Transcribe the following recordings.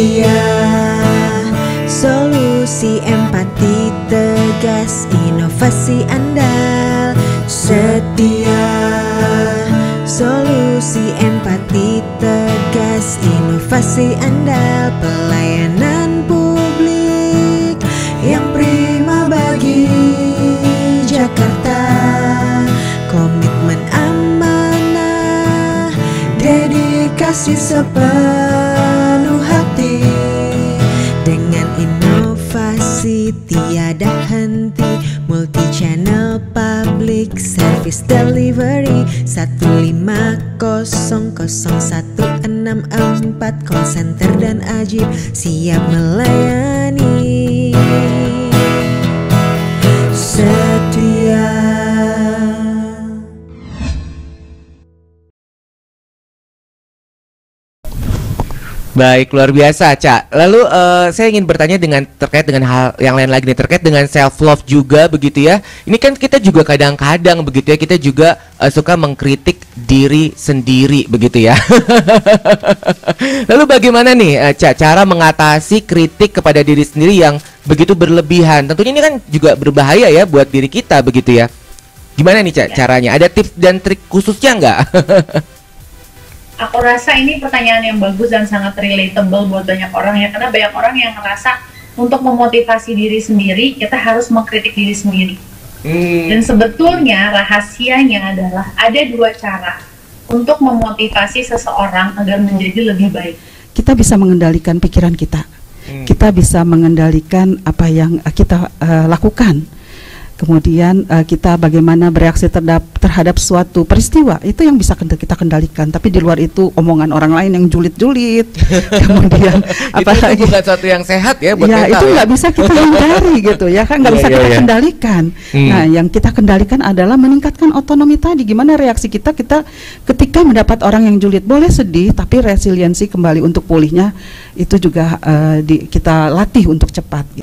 setia, solusi empati tegas, inovasi andal. Setia, solusi empati tegas, inovasi andal. Pelayanan publik yang prima bagi Jakarta. Komitmen amanah, dedikasi sepenuh hati. Dengan inovasi tiada henti, multi channel public service delivery. 1500164 call center dan ajib siap melayani. Setia. Baik, luar biasa, Cak. Lalu saya ingin bertanya terkait dengan hal yang lain lagi nih, terkait dengan self love juga begitu ya. Ini kan kita juga kadang-kadang begitu ya, kita juga suka mengkritik diri sendiri begitu ya. Lalu bagaimana nih, Cak, cara mengatasi kritik kepada diri sendiri yang begitu berlebihan? Tentunya ini kan juga berbahaya ya buat diri kita begitu ya. Gimana nih, Cak, caranya? Ada tips dan trik khususnya nggak? Aku rasa ini pertanyaan yang bagus dan sangat relatable buat banyak orang ya, karena banyak orang yang ngerasa untuk memotivasi diri sendiri kita harus mengkritik diri sendiri. Dan sebetulnya rahasianya adalah ada dua cara untuk memotivasi seseorang agar menjadi lebih baik. Kita bisa mengendalikan pikiran kita, kita bisa mengendalikan apa yang kita lakukan. Kemudian kita bagaimana bereaksi terhadap suatu peristiwa, itu yang bisa kita kendalikan. Tapi di luar itu omongan orang lain yang julid-julid. Kemudian itu bukan suatu yang sehat ya buat ya, mental itu ya. nggak bisa kita hindari gitu ya kan, nggak bisa kita kendalikan. Nah, yang kita kendalikan adalah meningkatkan otonomi tadi. Gimana reaksi kita ketika mendapat orang yang julid. Boleh sedih, tapi resiliensi kembali untuk pulihnya itu juga kita latih untuk cepat.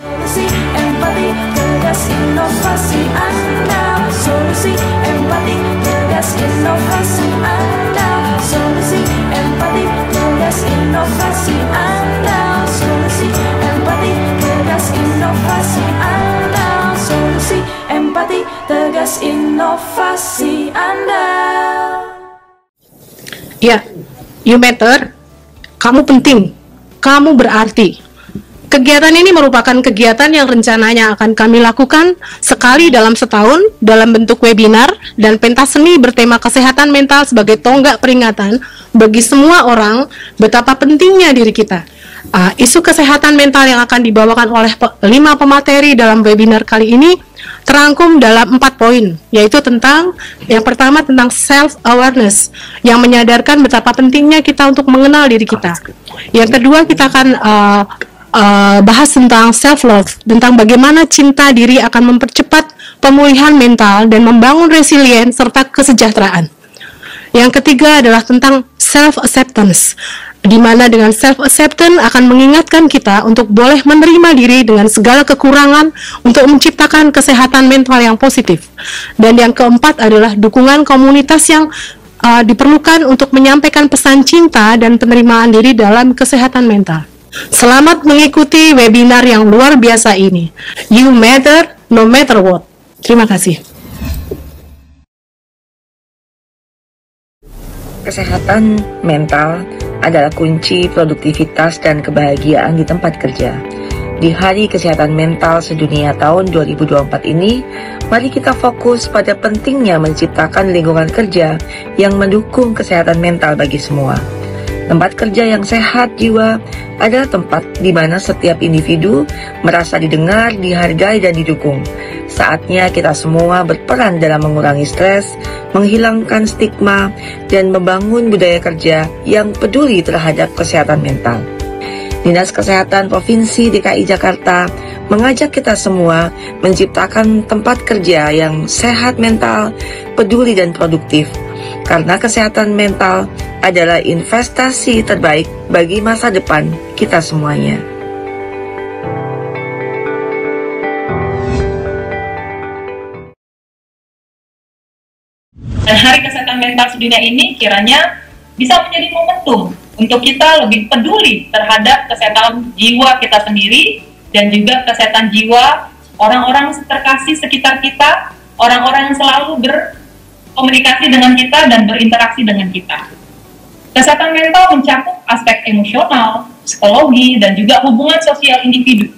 Inovasi Anda, solusi empati tegas, inovasi Anda, solusi empati tegas, inovasi Anda, solusi empati tegas, inovasi Anda, solusi empati tegas, inovasi Anda. Ya, you matter, kamu penting, kamu berarti. Kegiatan ini merupakan kegiatan yang rencananya akan kami lakukan sekali dalam setahun dalam bentuk webinar dan pentas seni bertema kesehatan mental sebagai tonggak peringatan bagi semua orang betapa pentingnya diri kita. Isu kesehatan mental yang akan dibawakan oleh 5 pemateri dalam webinar kali ini terangkum dalam 4 poin, yaitu tentang yang pertama tentang self-awareness yang menyadarkan betapa pentingnya kita untuk mengenal diri kita. Yang kedua kita akan bahas tentang self-love, tentang bagaimana cinta diri akan mempercepat pemulihan mental dan membangun resilien serta kesejahteraan. Yang ketiga adalah tentang self-acceptance, di mana dengan self-acceptance akan mengingatkan kita untuk boleh menerima diri dengan segala kekurangan untuk menciptakan kesehatan mental yang positif. Dan yang keempat adalah dukungan komunitas yang diperlukan untuk menyampaikan pesan cinta dan penerimaan diri dalam kesehatan mental. Selamat mengikuti webinar yang luar biasa ini. You matter no matter what. Terima kasih. Kesehatan mental adalah kunci produktivitas dan kebahagiaan di tempat kerja. Di Hari Kesehatan Mental Sedunia tahun 2024 ini, mari kita fokus pada pentingnya menciptakan lingkungan kerja yang mendukung kesehatan mental bagi semua. Tempat kerja yang sehat jiwa adalah tempat di mana setiap individu merasa didengar, dihargai, dan didukung. Saatnya kita semua berperan dalam mengurangi stres, menghilangkan stigma, dan membangun budaya kerja yang peduli terhadap kesehatan mental. Dinas Kesehatan Provinsi DKI Jakarta mengajak kita semua menciptakan tempat kerja yang sehat mental, peduli, dan produktif. Karena kesehatan mental adalah investasi terbaik bagi masa depan kita semuanya. Dan Hari Kesehatan Mental Sedunia ini kiranya bisa menjadi momentum untuk kita lebih peduli terhadap kesehatan jiwa kita sendiri dan juga kesehatan jiwa orang-orang terkasih sekitar kita, orang-orang yang selalu berkomunikasi dengan kita dan berinteraksi dengan kita. Kesehatan mental mencakup aspek emosional, psikologi, dan juga hubungan sosial individu.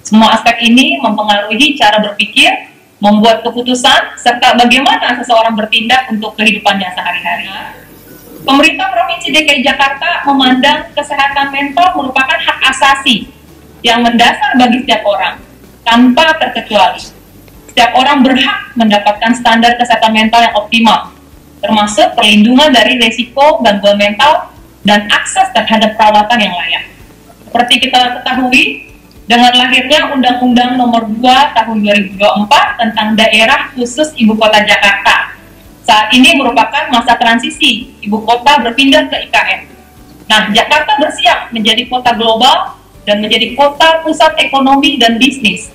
Semua aspek ini mempengaruhi cara berpikir, membuat keputusan, serta bagaimana seseorang bertindak untuk kehidupannya sehari-hari. Pemerintah Provinsi DKI Jakarta memandang kesehatan mental merupakan hak asasi yang mendasar bagi setiap orang, tanpa terkecuali. Setiap orang berhak mendapatkan standar kesehatan mental yang optimal, termasuk perlindungan dari risiko gangguan mental dan akses terhadap perawatan yang layak. Seperti kita ketahui, dengan lahirnya Undang-Undang Nomor 2 Tahun 2024 tentang Daerah Khusus Ibu Kota Jakarta, saat ini merupakan masa transisi ibu kota berpindah ke IKN. Nah, Jakarta bersiap menjadi kota global dan menjadi kota pusat ekonomi dan bisnis.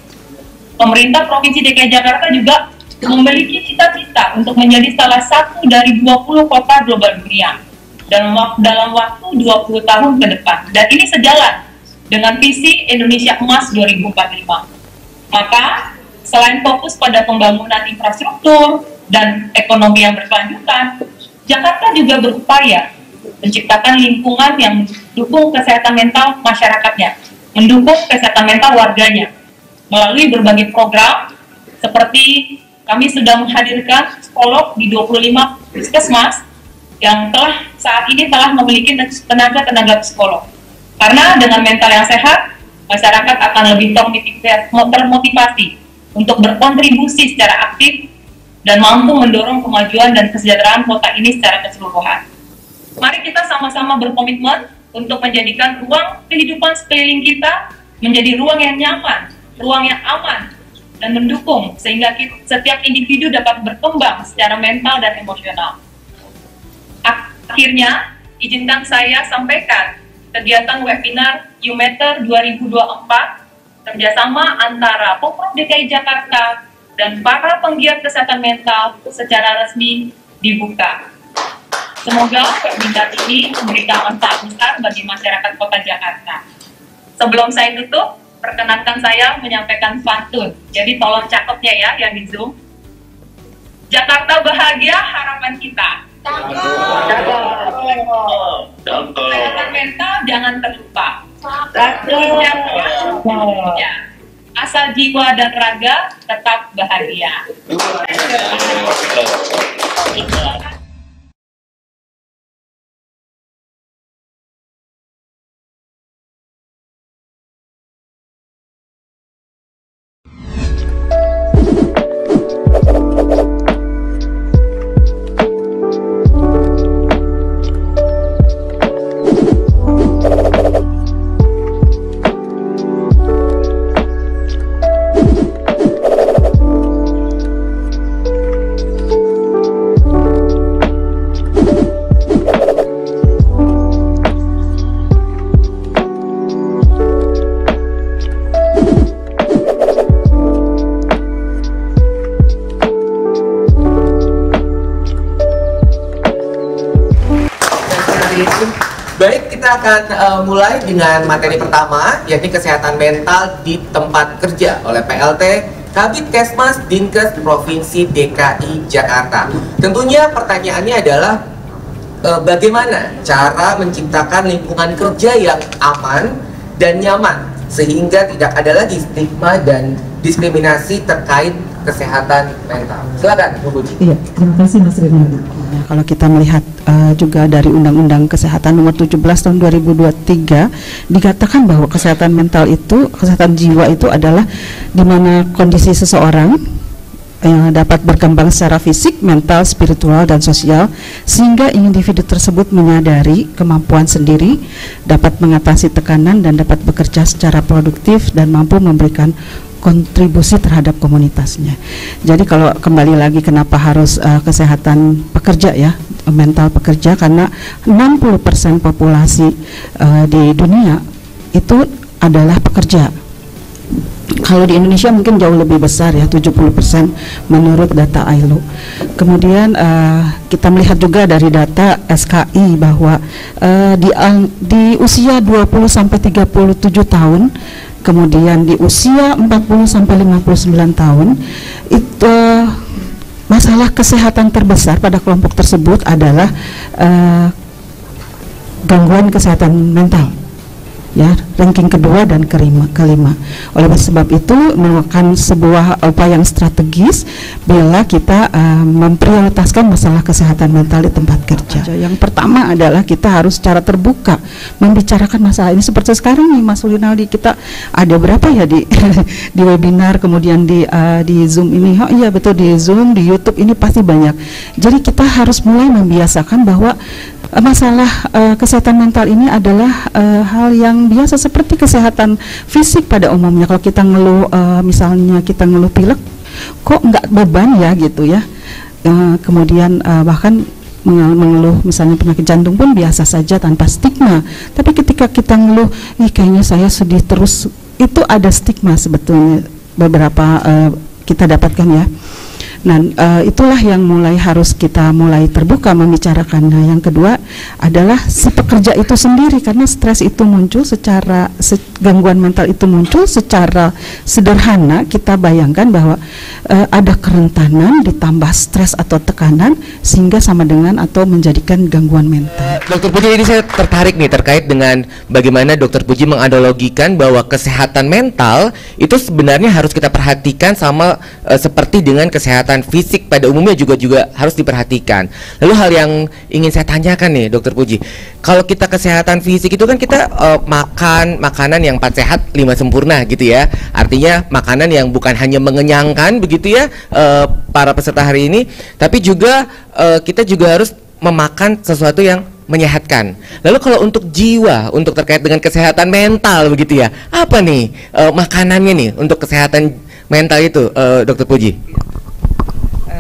Pemerintah Provinsi DKI Jakarta juga memiliki cita-cita untuk menjadi salah satu dari 20 kota global dunia dalam waktu 20 tahun ke depan. Dan ini sejalan dengan visi Indonesia Emas 2045. Maka, selain fokus pada pembangunan infrastruktur dan ekonomi yang berkelanjutan, Jakarta juga berupaya menciptakan lingkungan yang mendukung kesehatan mental masyarakatnya, mendukung kesehatan mental warganya, melalui berbagai program, seperti kami sudah menghadirkan psikolog di 25 puskesmas, yang saat ini telah memiliki tenaga psikolog. Karena dengan mental yang sehat, masyarakat akan lebih termotivasi untuk berkontribusi secara aktif dan mampu mendorong kemajuan dan kesejahteraan kota ini secara keseluruhan. Mari kita sama-sama berkomitmen untuk menjadikan ruang kehidupan sekeliling kita menjadi ruang yang nyaman, ruang yang aman, dan mendukung sehingga setiap individu dapat berkembang secara mental dan emosional. Akhirnya, izinkan saya sampaikan kegiatan webinar YouMatter 2024 kerjasama antara Pemprov DKI Jakarta dan para penggiat kesehatan mental secara resmi dibuka. Semoga webinar ini memberikan manfaat besar bagi masyarakat Kota Jakarta. Sebelum saya tutup, perkenankan saya menyampaikan pantun. Jadi tolong catatnya ya yang di Zoom. Jakarta bahagia, harapan kita. Kesehatan mental jangan terlupa. Asal jiwa dan raga tetap bahagia. Baik, kita akan mulai dengan materi pertama, yakni kesehatan mental di tempat kerja oleh PLT Kabid Kesmas Dinkes Provinsi DKI Jakarta. Tentunya pertanyaannya adalah bagaimana cara menciptakan lingkungan kerja yang aman dan nyaman sehingga tidak ada lagi stigma dan diskriminasi terkait kesehatan mental. Silakan, Bu Budi. Iya, terima kasih Mas Rinaldi. Nah, kalau kita melihat juga dari Undang-Undang Kesehatan Nomor 17 Tahun 2023 dikatakan bahwa kesehatan mental itu, kesehatan jiwa itu adalah di mana kondisi seseorang yang dapat berkembang secara fisik, mental, spiritual, dan sosial sehingga individu tersebut menyadari kemampuan sendiri, dapat mengatasi tekanan dan dapat bekerja secara produktif dan mampu memberikan kontribusi terhadap komunitasnya. Jadi kalau kembali lagi kenapa harus kesehatan pekerja ya, mental pekerja, karena 60% populasi di dunia itu adalah pekerja. Kalau di Indonesia mungkin jauh lebih besar ya, 70% menurut data ILO. Kemudian kita melihat juga dari data SKI bahwa di usia 20 sampai 37 tahun, kemudian di usia 40 sampai 59 tahun, itu masalah kesehatan terbesar pada kelompok tersebut adalah gangguan kesehatan mental. Ya, ranking kedua dan kelima. Oleh sebab itu merupakan sebuah upaya yang strategis bila kita memprioritaskan masalah kesehatan mental di tempat kerja. Yang pertama adalah kita harus secara terbuka membicarakan masalah ini, seperti sekarang nih Mas Rinaldi, kita ada berapa ya di di webinar, kemudian di Zoom ini. Oh iya betul, di Zoom, di YouTube ini pasti banyak. Jadi kita harus mulai membiasakan bahwa masalah kesehatan mental ini adalah hal yang biasa seperti kesehatan fisik pada umumnya. Kalau kita ngeluh, misalnya kita ngeluh pilek, kok nggak beban ya gitu ya. Kemudian bahkan mengeluh misalnya penyakit jantung pun biasa saja tanpa stigma. Tapi ketika kita ngeluh, kayaknya saya sedih terus, itu ada stigma sebetulnya beberapa kita dapatkan ya. Nah, itulah yang harus kita mulai terbuka membicarakan. Nah, yang kedua adalah si pekerja itu sendiri, karena stres itu muncul gangguan mental itu muncul secara sederhana. Kita bayangkan bahwa ada kerentanan ditambah stres atau tekanan sehingga sama dengan atau menjadikan gangguan mental. Dokter Puji, ini saya tertarik nih terkait dengan bagaimana Dokter Puji menganalogikan bahwa kesehatan mental itu sebenarnya harus kita perhatikan sama seperti dengan kesehatan fisik pada umumnya juga harus diperhatikan. Lalu hal yang ingin saya tanyakan nih Dokter Puji, kalau kita kesehatan fisik itu kan kita makan makanan yang 4 sehat 5 sempurna gitu ya, artinya makanan yang bukan hanya mengenyangkan begitu ya para peserta hari ini, tapi juga kita juga harus memakan sesuatu yang menyehatkan. Lalu kalau untuk jiwa, untuk terkait dengan kesehatan mental begitu ya, apa nih makanannya nih untuk kesehatan mental itu, Dokter Puji?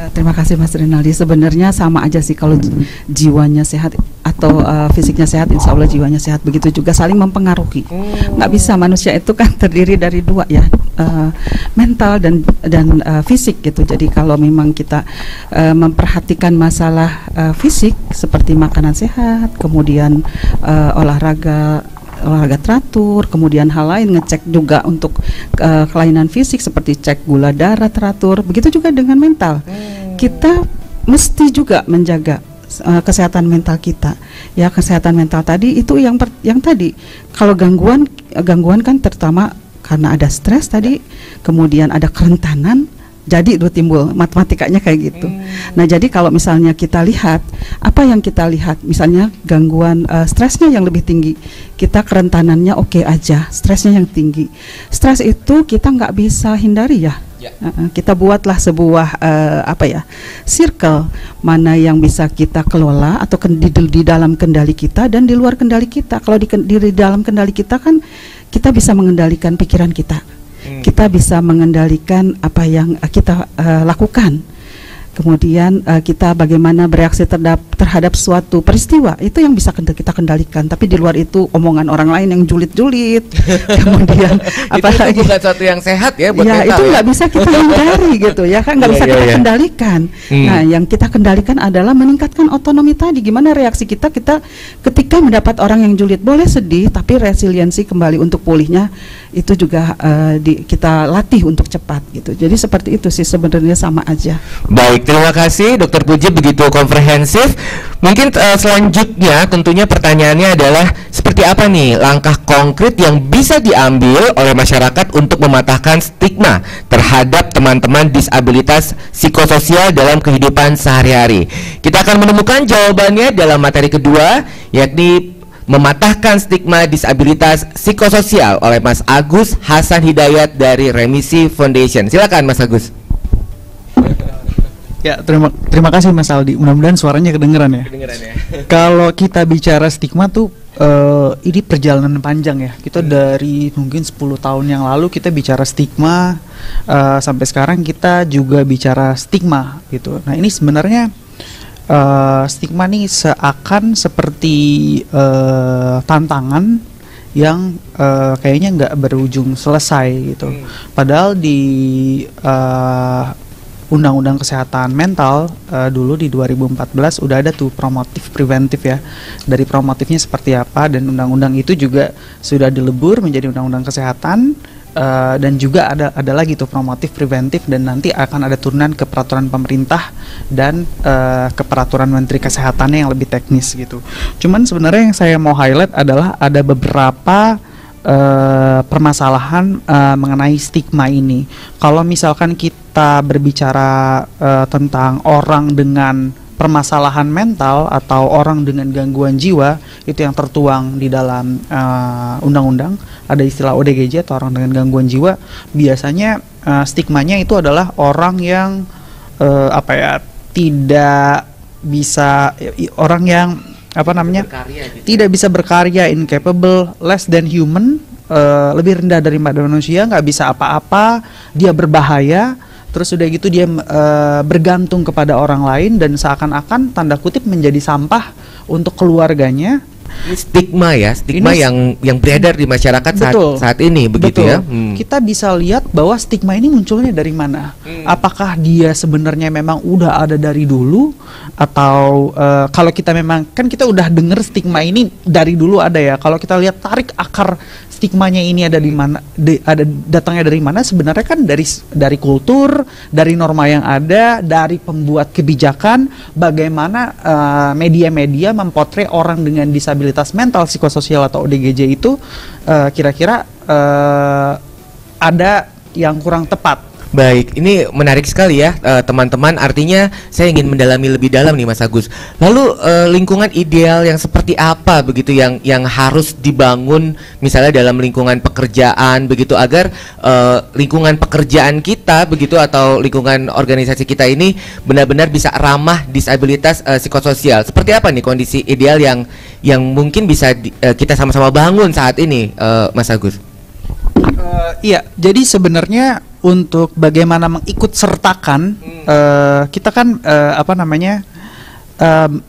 Terima kasih Mas Rinaldi. Sebenarnya sama aja sih, kalau jiwanya sehat atau fisiknya sehat, insya Allah jiwanya sehat. Begitu juga saling mempengaruhi. Nggak bisa, manusia itu kan terdiri dari dua ya, mental dan fisik gitu. Jadi kalau memang kita memperhatikan masalah fisik seperti makanan sehat, kemudian olahraga teratur, kemudian hal lain, ngecek juga untuk kelainan fisik seperti cek gula darah teratur. Begitu juga dengan mental. Kita mesti juga menjaga kesehatan mental kita. Ya, kesehatan mental tadi itu yang tadi. Kalau gangguan kan terutama karena ada stres tadi, kemudian ada kerentanan. Jadi itu timbul matematikanya kayak gitu. Nah, jadi kalau misalnya kita lihat, apa yang kita lihat, misalnya gangguan stresnya yang lebih tinggi, kita kerentanannya oke aja, stresnya yang tinggi. Stres itu kita nggak bisa hindari ya. Kita buatlah sebuah circle mana yang bisa kita kelola atau di dalam kendali kita dan di luar kendali kita. Kalau di dalam kendali kita kan kita bisa mengendalikan pikiran kita. Kita bisa mengendalikan apa yang kita lakukan. Kemudian kita bagaimana bereaksi terhadap suatu peristiwa, itu yang bisa kita kendalikan. Tapi di luar itu omongan orang lain yang julid-julid, kemudian apalagi itu bukan sesuatu yang sehat ya buat ya, mental, itu nggak bisa kita hindari gitu ya kan, nggak bisa kita kendalikan. Nah, yang kita kendalikan adalah meningkatkan otonomi tadi. Gimana reaksi kita ketika mendapat orang yang julid. Boleh sedih, tapi resiliensi kembali untuk pulihnya itu juga kita latih untuk cepat gitu. Jadi seperti itu sih, sebenarnya sama aja. Baik, terima kasih Dokter Puji, begitu komprehensif. Mungkin selanjutnya tentunya pertanyaannya adalah seperti apa nih langkah konkret yang bisa diambil oleh masyarakat untuk mematahkan stigma terhadap teman-teman disabilitas psikososial dalam kehidupan sehari-hari. Kita akan menemukan jawabannya dalam materi kedua, yakni mematahkan stigma disabilitas psikososial oleh Mas Agus Hasan Hidayat dari Remisi Foundation. Silakan Mas Agus. Ya, terima kasih Mas Aldi. Mudah-mudahan suaranya kedengeran ya. Kalau kita bicara stigma tuh ini perjalanan panjang ya. Kita dari mungkin 10 tahun yang lalu kita bicara stigma, sampai sekarang kita juga bicara stigma gitu. Nah, ini sebenarnya stigma nih seakan seperti tantangan yang kayaknya nggak berujung selesai gitu. Padahal di Undang-Undang Kesehatan Mental dulu di 2014 udah ada tuh promotif preventif ya. Dari promotifnya seperti apa, dan undang-undang itu juga sudah dilebur menjadi undang-undang kesehatan. Dan juga ada lagi tuh promotif preventif, dan nanti akan ada turunan ke peraturan pemerintah dan ke peraturan Menteri Kesehatannya yang lebih teknis gitu. Cuman sebenarnya yang saya mau highlight adalah ada beberapa permasalahan mengenai stigma ini. Kalau misalkan kita berbicara tentang orang dengan permasalahan mental atau orang dengan gangguan jiwa, itu yang tertuang di dalam undang-undang, ada istilah ODGJ atau orang dengan gangguan jiwa. Biasanya stigmanya itu adalah orang yang tidak bisa, orang yang tidak bisa berkarya, incapable, less than human, lebih rendah daripada manusia, nggak bisa apa-apa, dia berbahaya. Terus udah gitu dia bergantung kepada orang lain dan seakan-akan tanda kutip menjadi sampah untuk keluarganya. Ini stigma ya, stigma Ini yang beredar di masyarakat saat ini begitu ya. Kita bisa lihat bahwa stigma ini munculnya dari mana? Apakah dia sebenarnya memang udah ada dari dulu, atau kalau kita memang kan kita udah dengar stigma ini dari dulu ada ya. Kalau kita lihat tarik akar stigmanya ini ada di mana, datangnya dari mana? Sebenarnya kan dari kultur, dari norma yang ada, dari pembuat kebijakan, bagaimana media-media mempotret orang dengan disabilitas mental psikososial atau ODGJ itu kira-kira ada yang kurang tepat. Baik, ini menarik sekali ya teman-teman. Artinya saya ingin mendalami lebih dalam nih Mas Agus. Lalu lingkungan ideal yang seperti apa begitu yang harus dibangun misalnya dalam lingkungan pekerjaan begitu, agar lingkungan pekerjaan kita begitu atau lingkungan organisasi kita ini benar-benar bisa ramah disabilitas psikososial. Seperti apa nih kondisi ideal yang mungkin bisa kita sama-sama bangun saat ini, Mas Agus? Iya, jadi sebenarnya untuk bagaimana mengikut sertakan, kita kan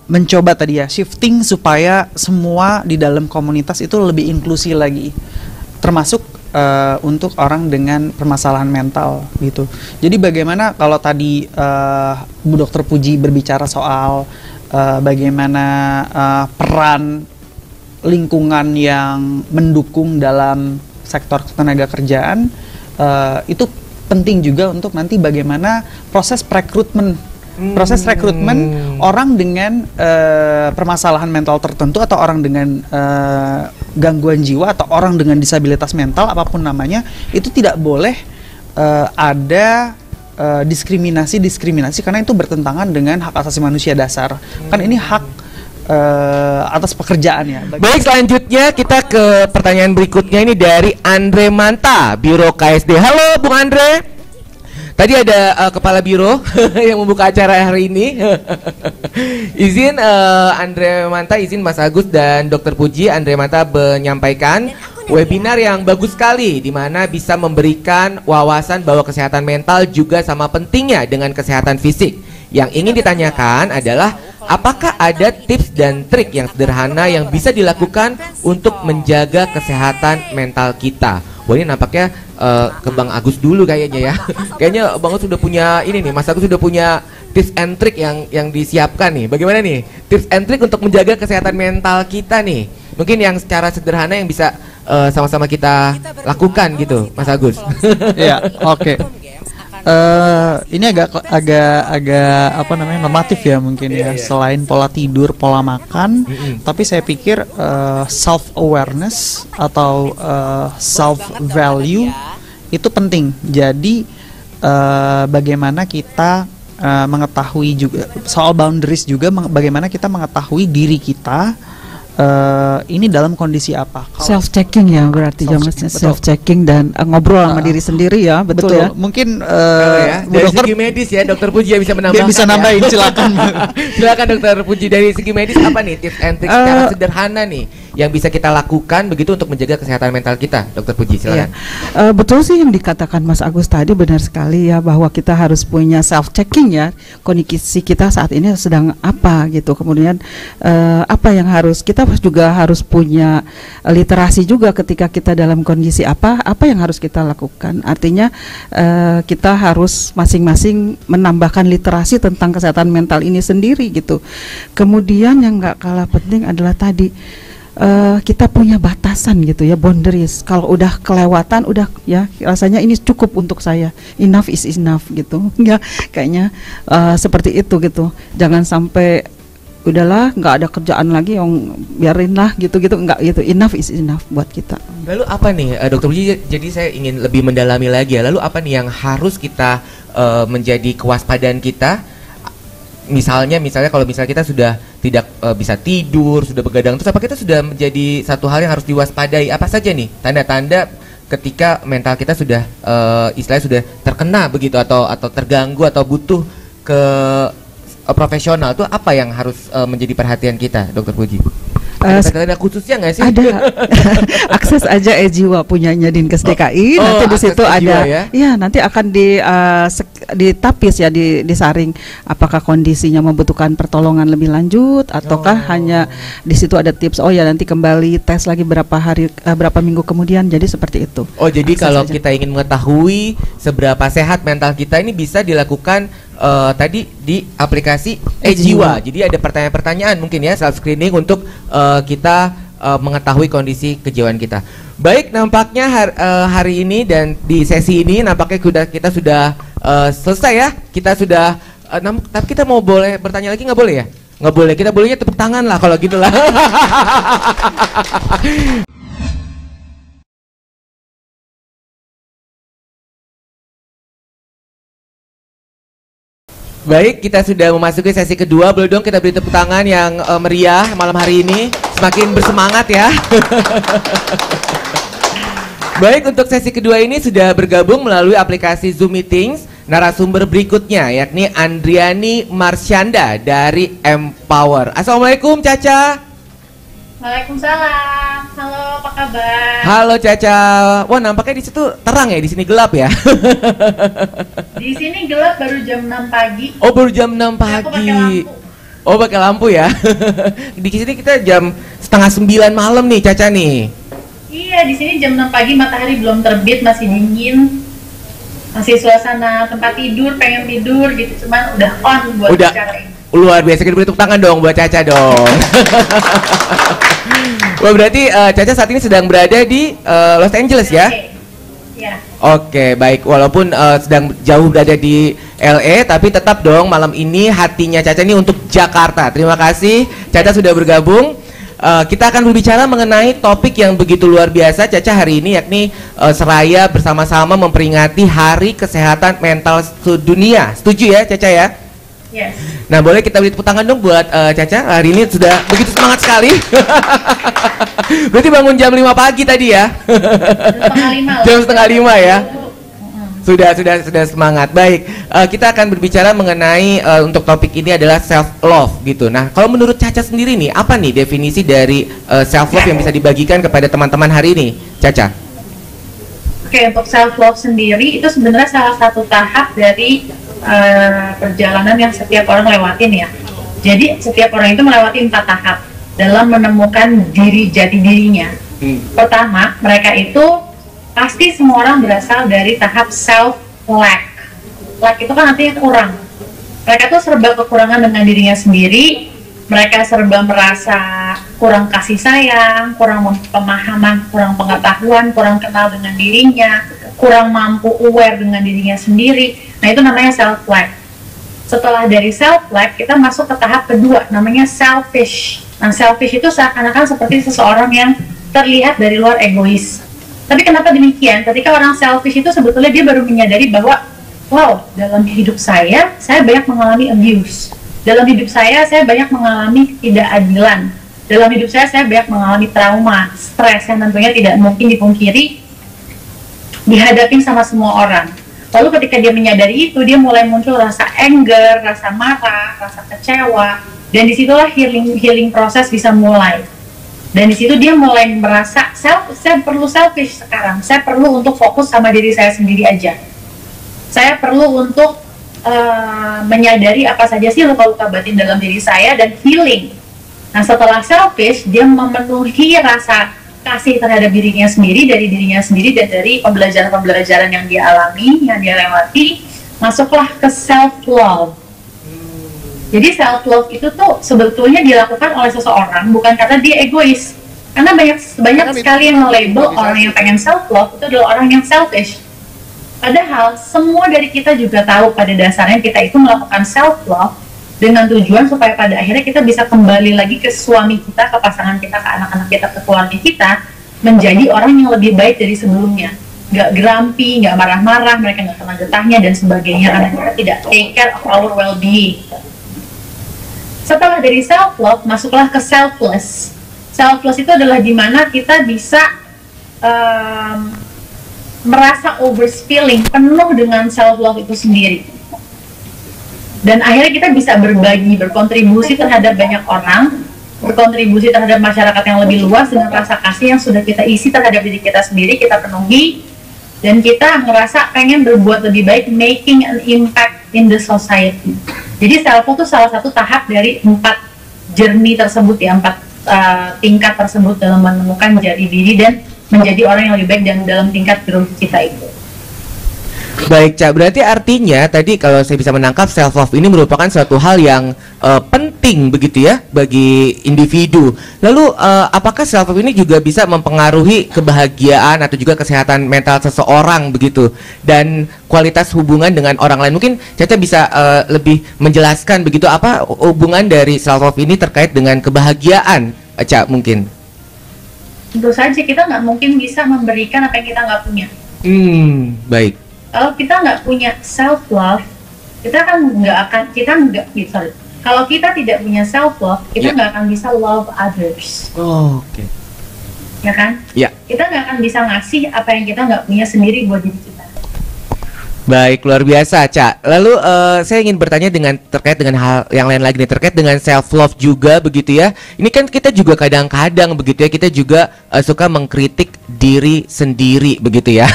mencoba tadi ya shifting supaya semua di dalam komunitas itu lebih inklusi lagi, termasuk untuk orang dengan permasalahan mental gitu. Jadi bagaimana kalau tadi Bu Dr. Puji berbicara soal bagaimana peran lingkungan yang mendukung dalam sektor tenaga kerjaan, itu penting juga untuk nanti bagaimana proses rekrutmen orang dengan permasalahan mental tertentu atau orang dengan gangguan jiwa atau orang dengan disabilitas mental apapun namanya, itu tidak boleh ada diskriminasi karena itu bertentangan dengan hak asasi manusia dasar. Kan ini hak atas pekerjaannya. Baik, selanjutnya kita ke pertanyaan berikutnya, ini dari Andre Manta, Biro KSD. Halo Bung Andre. Tadi ada kepala biro yang membuka acara hari ini. Izin Andre Manta, izin Mas Agus dan Dr. Puji, Andre Manta menyampaikan webinar yang bagus sekali, di mana bisa memberikan wawasan bahwa kesehatan mental juga sama pentingnya dengan kesehatan fisik. Yang ingin ditanyakan adalah, apakah ada tips dan trik yang sederhana yang bisa dilakukan untuk menjaga kesehatan mental kita? Wah, ini nampaknya ke Bang Agus dulu kayaknya ya. Kayaknya Bang Agus sudah punya ini nih, Mas Agus sudah punya tips and trik yang disiapkan nih. Bagaimana nih tips and trik untuk menjaga kesehatan mental kita nih? Mungkin yang secara sederhana yang bisa sama-sama kita lakukan gitu, Mas Agus. Iya, oke. Ini agak normatif ya mungkin ya. Selain pola tidur, pola makan, tapi saya pikir self awareness atau self value itu penting. Jadi bagaimana kita mengetahui juga soal boundaries juga, bagaimana kita mengetahui diri kita ini dalam kondisi apa. Self checking ya, berarti self checking dan ngobrol sama diri sendiri ya, betul ya. Mungkin dari segi medis ya, Dokter Puji bisa menambahkan. Dia bisa nambahin, silakan. Silakan Dokter Puji, dari segi medis apa nih tips and trik secara sederhana nih yang bisa kita lakukan begitu untuk menjaga kesehatan mental kita, Dokter Puji, silakan. Betul sih yang dikatakan Mas Agus tadi, benar sekali ya, bahwa kita harus punya self checking ya, kondisi kita saat ini sedang apa gitu. Kemudian apa yang harus kita juga harus punya literasi juga ketika kita dalam kondisi apa yang harus kita lakukan. Artinya kita harus masing-masing menambahkan literasi tentang kesehatan mental ini sendiri gitu. Kemudian yang nggak kalah penting adalah tadi kita punya batasan gitu ya, boundaries. Kalau udah kelewatan, udah ya rasanya ini cukup untuk saya, enough is enough gitu ya, kayaknya seperti itu gitu. Jangan sampai udahlah nggak ada kerjaan lagi, yang biarin lah gitu-gitu, nggak gitu. Enough is enough buat kita. Lalu apa nih, Dokter Puji? Jadi saya ingin lebih mendalami lagi ya. Lalu apa nih yang harus kita menjadi kewaspadaan kita? Misalnya kalau misalnya kita sudah tidak bisa tidur, sudah begadang, terus apa kita sudah menjadi satu hal yang harus diwaspadai? Apa saja nih tanda-tanda ketika mental kita sudah istilahnya sudah terkena begitu, atau terganggu, atau butuh ke profesional? Itu apa yang harus menjadi perhatian kita, Dokter Puji? Ada tanda khususnya nggak sih? Ada. Akses aja e-jiwa punyanya Dinkes DKI. Nanti di situ ada. Ya, nanti akan ditapis ya, disaring apakah kondisinya membutuhkan pertolongan lebih lanjut ataukah hanya di situ ada tips. Oh ya, nanti kembali tes lagi berapa minggu kemudian. Jadi seperti itu. Oh, jadi kalau kita ingin mengetahui seberapa sehat mental kita, ini bisa dilakukan tadi di aplikasi e-jiwa. Jadi ada pertanyaan-pertanyaan mungkin ya, self screening untuk kita mengetahui kondisi kejiwaan kita. Baik, nampaknya hari ini dan di sesi ini nampaknya kita sudah selesai ya. Kita sudah tapi kita mau boleh bertanya lagi, nggak boleh ya? Nggak boleh. Kita bolehnya tepuk tangan lah kalau gitulah. Baik, kita sudah memasuki sesi kedua. Boleh dong kita beri tepuk tangan yang meriah malam hari ini. Semakin bersemangat ya. Baik, untuk sesi kedua ini sudah bergabung melalui aplikasi Zoom Meetings narasumber berikutnya, yakni Andriani Marsyanda dari Empower. Assalamualaikum Caca. Waalaikumsalam. Halo, apa kabar? Halo Caca. Wah, nampaknya di situ terang ya, di sini gelap ya. Di sini gelap, baru jam 6 pagi. Oh, baru jam 6 pagi. Oh, pakai lampu ya. Di sini kita jam setengah 9 malam nih, Caca nih. Iya, di sini jam 6 pagi, matahari belum terbit, masih dingin. Masih suasana tempat tidur, pengen tidur gitu, cuman udah on buat bicara ini. Luar biasa, kita beri tepuk tangan dong buat Caca dong. Wah, berarti Caca saat ini sedang berada di Los Angeles ya? Ya. Oke, baik. Walaupun sedang jauh berada di LA, tapi tetap dong malam ini hatinya Caca ini untuk Jakarta. Terima kasih Caca sudah bergabung. Kita akan berbicara mengenai topik yang begitu luar biasa Caca hari ini, yakni seraya bersama-sama memperingati Hari Kesehatan Mental Sedunia. Setuju ya Caca ya? Yes. Nah, boleh kita beri tepuk tangan dong buat Caca, hari ini sudah begitu semangat sekali. Berarti bangun jam 5 pagi tadi ya? Jam setengah 5 ya? Sudah semangat. Baik, kita akan berbicara mengenai untuk topik ini adalah self love gitu. Nah, kalau menurut Caca sendiri nih, apa nih definisi dari self love yang bisa dibagikan kepada teman-teman hari ini, Caca? Oke, untuk self love sendiri itu sebenarnya salah satu tahap dari perjalanan yang setiap orang lewatin ya. Jadi setiap orang itu melewati 4 tahap dalam menemukan jati dirinya. Pertama, mereka itu pasti semua orang berasal dari tahap self lack. Lack itu kan artinya kurang. Mereka tuh serba kekurangan dengan dirinya sendiri. Mereka serba merasa kurang kasih sayang, kurang pemahaman, kurang pengetahuan, kurang kenal dengan dirinya, kurang mampu aware dengan dirinya sendiri. Nah, itu namanya self-lack. Setelah dari self-lack, kita masuk ke tahap kedua, namanya selfish. Nah, selfish itu seakan-akan seperti seseorang yang terlihat dari luar egois. Tapi kenapa demikian? Ketika orang selfish itu sebetulnya dia baru menyadari bahwa, wow, dalam hidup saya banyak mengalami abuse. Dalam hidup saya banyak mengalami ketidakadilan. Dalam hidup saya banyak mengalami trauma, stres yang tentunya tidak mungkin dipungkiri dihadapin sama semua orang. Lalu ketika dia menyadari itu, dia mulai muncul rasa anger, rasa marah, rasa kecewa, dan disitulah healing proses bisa mulai. Dan di situ dia mulai merasa saya perlu selfish sekarang. Saya perlu untuk fokus sama diri saya sendiri aja. Saya perlu untuk menyadari apa saja sih luka-luka batin dalam diri saya dan healing. Nah, setelah selfish, dia memenuhi rasa kasih terhadap dirinya sendiri, dari dirinya sendiri dan dari pembelajaran-pembelajaran yang dia alami, yang dia lewati, masuklah ke self-love. Jadi self-love itu tuh sebetulnya dilakukan oleh seseorang bukan karena dia egois. Karena banyak sekali yang melabel orang yang pengen self-love itu adalah orang yang selfish. Padahal semua dari kita juga tahu pada dasarnya kita itu melakukan self-love dengan tujuan supaya pada akhirnya kita bisa kembali lagi ke suami kita, ke pasangan kita, ke anak-anak kita, ke keluarga kita, menjadi orang yang lebih baik dari sebelumnya. Nggak grumpy, nggak marah-marah, mereka nggak kena getahnya dan sebagainya karena kita tidak take care of our well-being. Setelah dari self-love, masuklah ke selfless. Selfless itu adalah dimana kita bisa merasa overspilling, penuh dengan self-love itu sendiri. Dan akhirnya kita bisa berbagi, berkontribusi terhadap banyak orang, berkontribusi terhadap masyarakat yang lebih luas dengan rasa kasih yang sudah kita isi terhadap diri kita sendiri, kita penuhi, dan kita ngerasa pengen berbuat lebih baik, making an impact in the society. Jadi self-love itu salah satu tahap dari 4 journey tersebut ya, 4 tingkat tersebut dalam menemukan jati diri dan menjadi orang yang lebih baik dan dalam tingkat growth kita itu. Baik, Cak, berarti artinya tadi kalau saya bisa menangkap self love ini merupakan suatu hal yang penting begitu ya bagi individu. Lalu apakah self love ini juga bisa mempengaruhi kebahagiaan atau juga kesehatan mental seseorang begitu dan kualitas hubungan dengan orang lain? Mungkin Caca bisa lebih menjelaskan begitu apa hubungan dari self love ini terkait dengan kebahagiaan, Cak, mungkin. Tentu saja kita nggak mungkin bisa memberikan apa yang kita nggak punya. Baik. Kalau kita nggak punya self love, kita kan kalau kita tidak punya self love, kita nggak akan bisa love others. Oke. Ya kan? Ya. Kita nggak akan bisa ngasih apa yang kita nggak punya sendiri buat diri kita. Baik, luar biasa, Cak. Lalu saya ingin bertanya terkait dengan hal yang lain lagi nih, terkait dengan self love juga begitu ya. Ini kan kita juga kadang-kadang begitu ya, kita juga suka mengkritik diri sendiri begitu ya.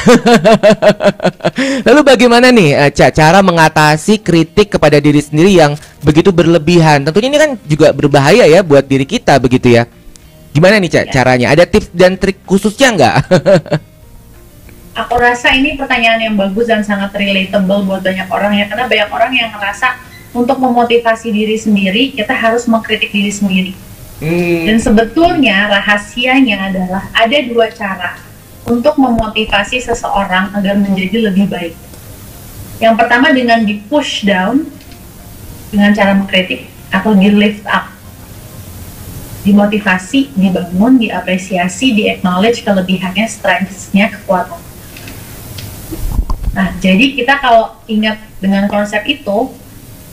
Lalu bagaimana nih, Cak, cara mengatasi kritik kepada diri sendiri yang begitu berlebihan? Tentunya ini kan juga berbahaya ya buat diri kita begitu ya. Gimana nih, Cak, caranya? Ada tips dan trik khususnya nggak? Aku rasa ini pertanyaan yang bagus dan sangat relatable buat banyak orang ya, karena banyak orang yang ngerasa untuk memotivasi diri sendiri kita harus mengkritik diri sendiri. Dan sebetulnya rahasianya adalah ada 2 cara untuk memotivasi seseorang agar menjadi lebih baik. Yang pertama dengan di push down dengan cara mengkritik, atau di lift up, dimotivasi, dibangun, diapresiasi, di-acknowledge kelebihannya, strengths-nya, kekuatan. Nah, jadi kita kalau ingat dengan konsep itu,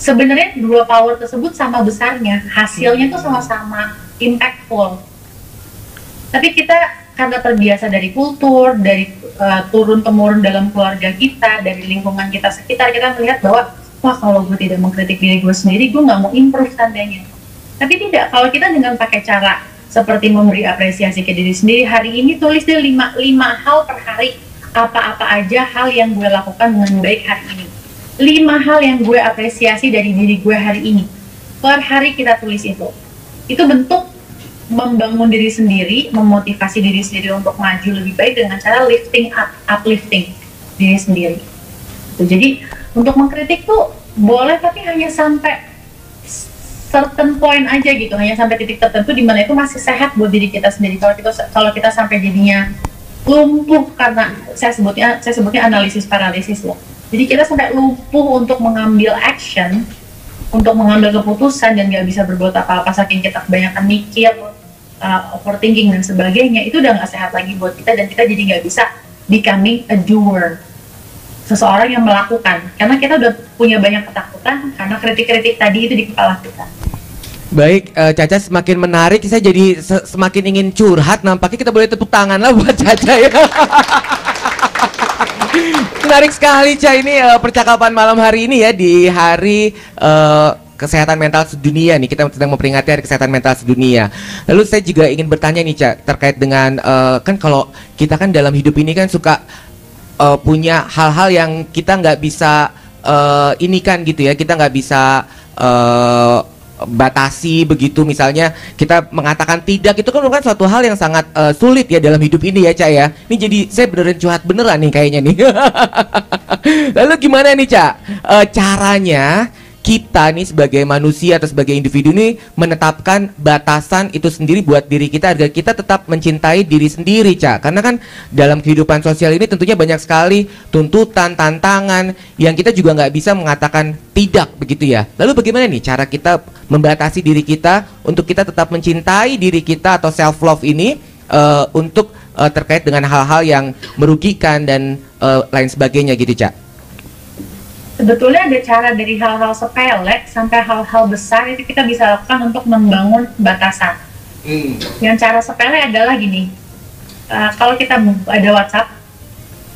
sebenarnya 2 power tersebut sama besarnya, hasilnya tuh sama-sama impactful. Tapi kita karena terbiasa dari kultur, dari turun-temurun dalam keluarga kita, dari lingkungan kita sekitar, kita melihat bahwa, wah kalau gue tidak mengkritik diri gue sendiri, gue nggak mau improve tandanya. Tapi tidak, kalau kita dengan pakai cara seperti memberi apresiasi ke diri sendiri, hari ini tulis deh 5 hal per hari, apa-apa aja hal yang gue lakukan dengan baik hari ini, 5 hal yang gue apresiasi dari diri gue hari ini. Per hari kita tulis itu bentuk membangun diri sendiri, memotivasi diri sendiri untuk maju lebih baik dengan cara uplifting diri sendiri. Jadi untuk mengkritik tuh boleh, tapi hanya sampai certain point aja gitu, hanya sampai titik tertentu di mana itu masih sehat buat diri kita sendiri. Kalau kita sampai jadinya lumpuh, karena saya sebutnya analisis paralisis loh. Jadi kita sampai lumpuh untuk mengambil action, untuk mengambil keputusan dan nggak bisa berbuat apa-apa saking kita kebanyakan mikir, overthinking dan sebagainya. Itu udah nggak sehat lagi buat kita dan kita jadi nggak bisa becoming a doer, seseorang yang melakukan. Karena kita udah punya banyak ketakutan karena kritik-kritik tadi itu di kepala kita. Baik, Caca semakin menarik, saya jadi semakin ingin curhat. Nampaknya kita boleh tepuk tangan lah buat Caca ya. Menarik sekali, Ca, ini percakapan malam hari ini ya, di hari kesehatan mental sedunia nih. Kita sedang memperingati Hari Kesehatan Mental Sedunia. Lalu saya juga ingin bertanya nih, Ca, terkait dengan kan kalau kita kan dalam hidup ini kan suka punya hal-hal yang kita nggak bisa ini kan gitu ya. Kita nggak bisa batasi begitu, misalnya kita mengatakan tidak, itu kan bukan suatu hal yang sangat sulit ya dalam hidup ini ya, Ca ya. Ini jadi saya beneran curhat beneran nih kayaknya nih. Lalu gimana nih, Ca, caranya kita nih sebagai manusia atau sebagai individu nih menetapkan batasan itu sendiri buat diri kita agar kita tetap mencintai diri sendiri, Ca? Karena kan dalam kehidupan sosial ini tentunya banyak sekali tuntutan, tantangan yang kita juga nggak bisa mengatakan tidak begitu ya. Lalu bagaimana nih cara kita membatasi diri kita untuk kita tetap mencintai diri kita atau self love ini untuk terkait dengan hal-hal yang merugikan dan lain sebagainya gitu, Ca? Sebetulnya ada cara dari hal-hal sepele sampai hal-hal besar itu kita bisa lakukan untuk membangun batasan. Yang cara sepele adalah gini, kalau kita ada WhatsApp,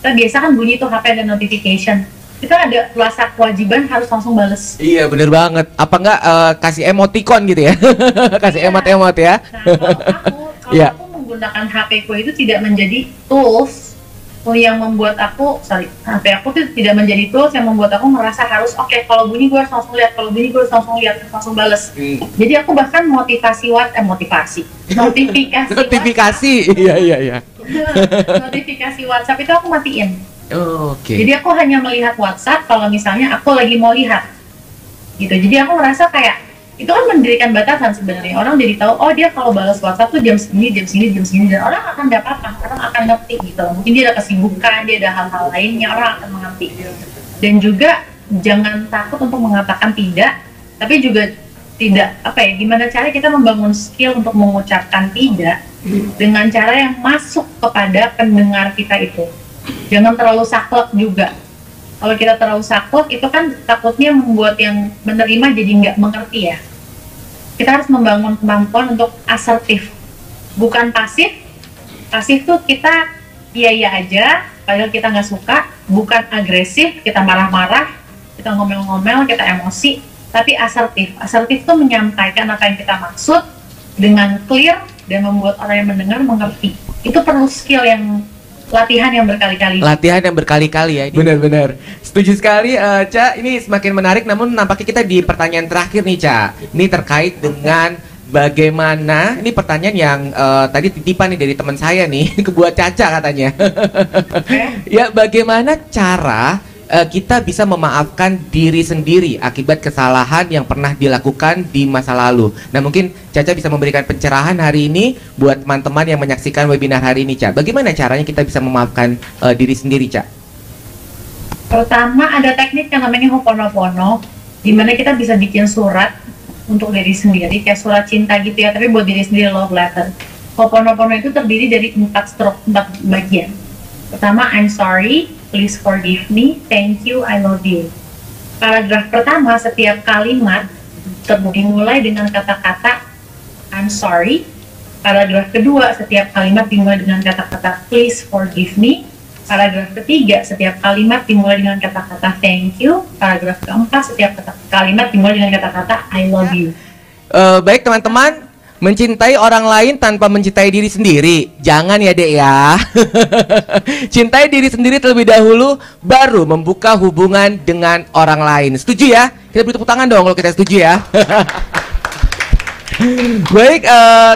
kita biasa kan bunyi tuh HP ada notification. Kita ada rasa kewajiban harus langsung bales. Iya bener banget. Apa enggak kasih emoticon gitu ya? Kasih emot-emot ya. Nah, kalau aku menggunakan HP ku itu tidak menjadi tools yang membuat aku, HP aku tuh tidak menjadi tools yang membuat aku merasa harus kalau bunyi gue harus langsung lihat, kalau bunyi gue harus langsung lihat, langsung bales. Jadi aku bahkan notifikasi iya. Notifikasi WhatsApp itu aku matiin. Oke. Jadi aku hanya melihat WhatsApp kalau misalnya aku lagi mau lihat, gitu. Jadi aku merasa kayak itu kan mendirikan batasan sebenarnya. Orang jadi tahu, oh dia kalau balas WhatsApp tuh jam segini, dan orang akan nggak apa-apa, orang akan ngerti gitu. Mungkin dia ada kesibukan, dia ada hal-hal lainnya, orang akan mengerti. Dan juga jangan takut untuk mengatakan tidak, tapi juga tidak gimana cara kita membangun skill untuk mengucapkan tidak dengan cara yang masuk kepada pendengar kita itu. Jangan terlalu saklek juga. Kalau kita terlalu saklek itu kan takutnya membuat yang menerima jadi nggak mengerti ya. Kita harus membangun kemampuan untuk asertif, bukan pasif. Pasif tuh kita iya aja, padahal kita nggak suka. Bukan agresif, kita marah-marah, kita ngomel-ngomel, kita emosi. Tapi asertif. Asertif tuh menyampaikan apa yang kita maksud dengan clear dan membuat orang yang mendengar mengerti. Itu perlu skill yang latihan yang berkali-kali ya. Benar-benar setuju sekali, Ca. Ini semakin menarik, namun nampaknya kita di pertanyaan terakhir nih, Ca. Ini terkait dengan bagaimana, ini pertanyaan yang tadi titipan nih dari teman saya nih buat Caca katanya. Ya, bagaimana cara kita bisa memaafkan diri sendiri akibat kesalahan yang pernah dilakukan di masa lalu. Nah, mungkin Caca bisa memberikan pencerahan hari ini buat teman-teman yang menyaksikan webinar hari ini, Ca. Bagaimana caranya kita bisa memaafkan diri sendiri, Ca? Pertama, ada teknik yang namanya Ho'oponopono, di mana kita bisa bikin surat untuk diri sendiri, kayak surat cinta gitu ya, tapi buat diri sendiri, love letter. Ho'oponopono itu terdiri dari 4 bagian. Pertama, I'm sorry, please forgive me, thank you, I love you. Paragraf pertama, setiap kalimat dimulai dengan kata-kata I'm sorry. Paragraf kedua, setiap kalimat dimulai dengan kata-kata please forgive me. Paragraf ketiga, setiap kalimat dimulai dengan kata-kata thank you. Paragraf keempat, setiap kalimat dimulai dengan kata-kata I love you. Baik teman-teman, mencintai orang lain tanpa mencintai diri sendiri, jangan ya Dek ya. Cintai diri sendiri terlebih dahulu, baru membuka hubungan dengan orang lain. Setuju ya? Kita beri tepuk tangan dong kalau kita setuju ya. Baik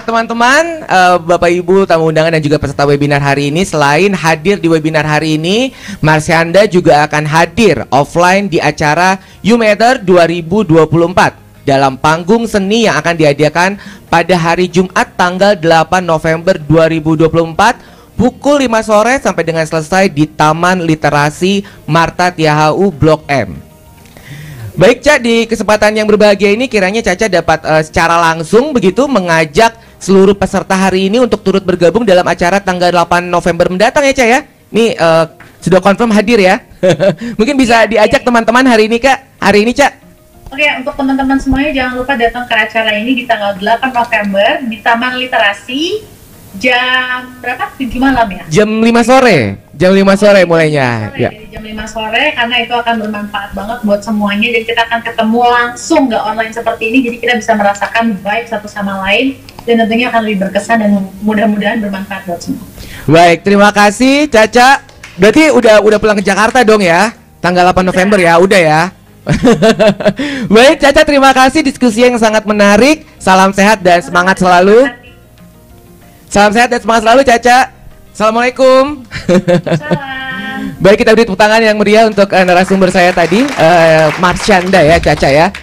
teman-teman, Bapak Ibu tamu undangan dan juga peserta webinar hari ini, selain hadir di webinar hari ini, Marsyanda juga akan hadir offline di acara You Matter 2024 dalam panggung seni yang akan dihadiahkan pada hari Jumat tanggal 8 November 2024 pukul 5 sore sampai dengan selesai di Taman Literasi Marta Tiahau Blok M. Baik, Ca, di kesempatan yang berbahagia ini kiranya Caca dapat secara langsung begitu mengajak seluruh peserta hari ini untuk turut bergabung dalam acara tanggal 8 November mendatang ya, Ca ya. Ini sudah confirm hadir ya. Mungkin bisa diajak teman-teman hari ini, Kak. Hari ini, Ca. Oke, untuk teman-teman semuanya jangan lupa datang ke acara ini di tanggal 8 November di Taman Literasi jam berapa? 7 malam ya? Jam 5 sore. Jam 5 sore mulainya. Ya. Dari jam 5 sore karena itu akan bermanfaat banget buat semuanya dan kita akan ketemu langsung nggak online seperti ini, jadi kita bisa merasakan vibe satu sama lain dan tentunya akan lebih berkesan dan mudah-mudahan bermanfaat buat semua. Baik, terima kasih Caca. Berarti udah pulang ke Jakarta dong ya? Tanggal 8 November ya, udah ya. Baik Caca, terima kasih diskusi yang sangat menarik. Salam sehat dan semangat selalu. Salam sehat dan semangat selalu Caca. Assalamualaikum. Salam. Baik, kita beri tepuk tangan yang meriah untuk narasumber saya tadi, Marsyanda ya, Caca ya.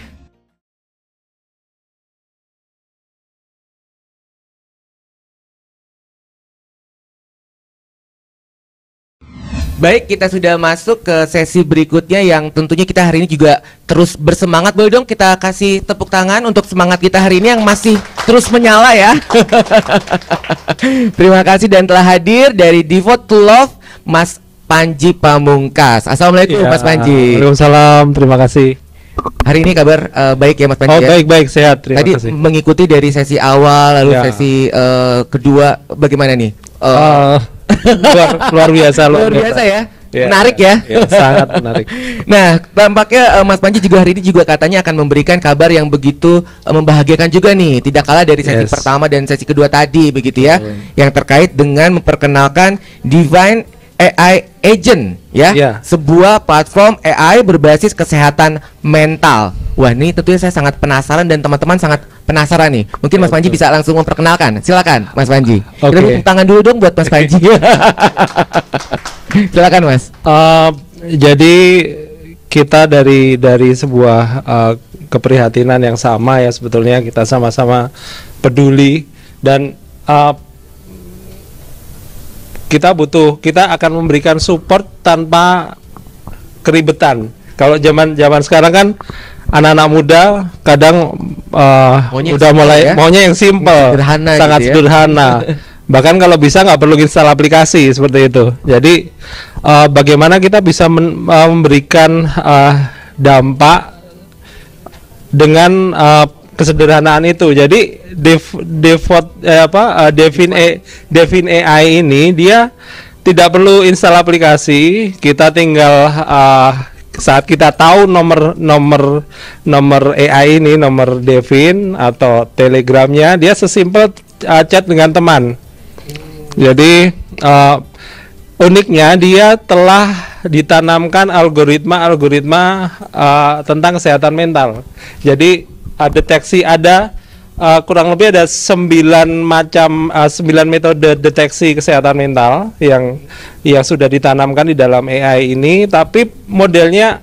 Baik, kita sudah masuk ke sesi berikutnya yang tentunya kita hari ini juga terus bersemangat. Boleh dong kita kasih tepuk tangan untuk semangat kita hari ini yang masih terus menyala ya. Terima kasih dan telah hadir dari Devote to Love, Mas Panji Pamungkas. Assalamualaikum Ya, Mas Panji. Waalaikumsalam, terima kasih. Hari ini kabar baik ya Mas Panji? Oh ya? baik-baik, sehat, terima Tadi kasih. mengikuti dari sesi awal lalu Ya. sesi kedua bagaimana nih? Luar biasa, Luar biasa ya. Ya, Menarik ya. Sangat menarik. Nah, tampaknya Mas Panji juga hari ini juga katanya akan memberikan kabar yang begitu membahagiakan juga nih. Tidak kalah dari sesi Yes. pertama dan sesi kedua tadi begitu ya. Yang terkait dengan memperkenalkan Divine AI Agent ya. Ya. Sebuah platform AI berbasis kesehatan mental. Wah, ini tentunya saya sangat penasaran dan teman-teman sangat penasaran nih. Mungkin Mas Panji bisa langsung memperkenalkan. Silakan Mas Panji. Kita Oke. tepuk tangan dulu dong buat Mas Panji. Silakan Mas. Jadi kita dari sebuah keprihatinan yang sama ya, sebetulnya kita sama-sama peduli dan kita akan memberikan support tanpa keribetan. Kalau zaman sekarang kan anak-anak muda kadang Maunya yang udah simple mulai ya? maunya yang simple, Sederhana sangat gitu ya. sederhana. Bahkan kalau bisa nggak perlu install aplikasi seperti itu. Jadi bagaimana kita bisa memberikan dampak dengan kesederhanaan itu. Jadi Devin AI ini dia tidak perlu install aplikasi, kita tinggal saat kita tahu nomor AI ini, nomor Devin atau Telegramnya, dia sesimpel chat dengan teman. Jadi uniknya dia telah ditanamkan algoritma tentang kesehatan mental. Jadi ada kurang lebih ada 9 metode deteksi kesehatan mental yang sudah ditanamkan di dalam AI ini. Tapi modelnya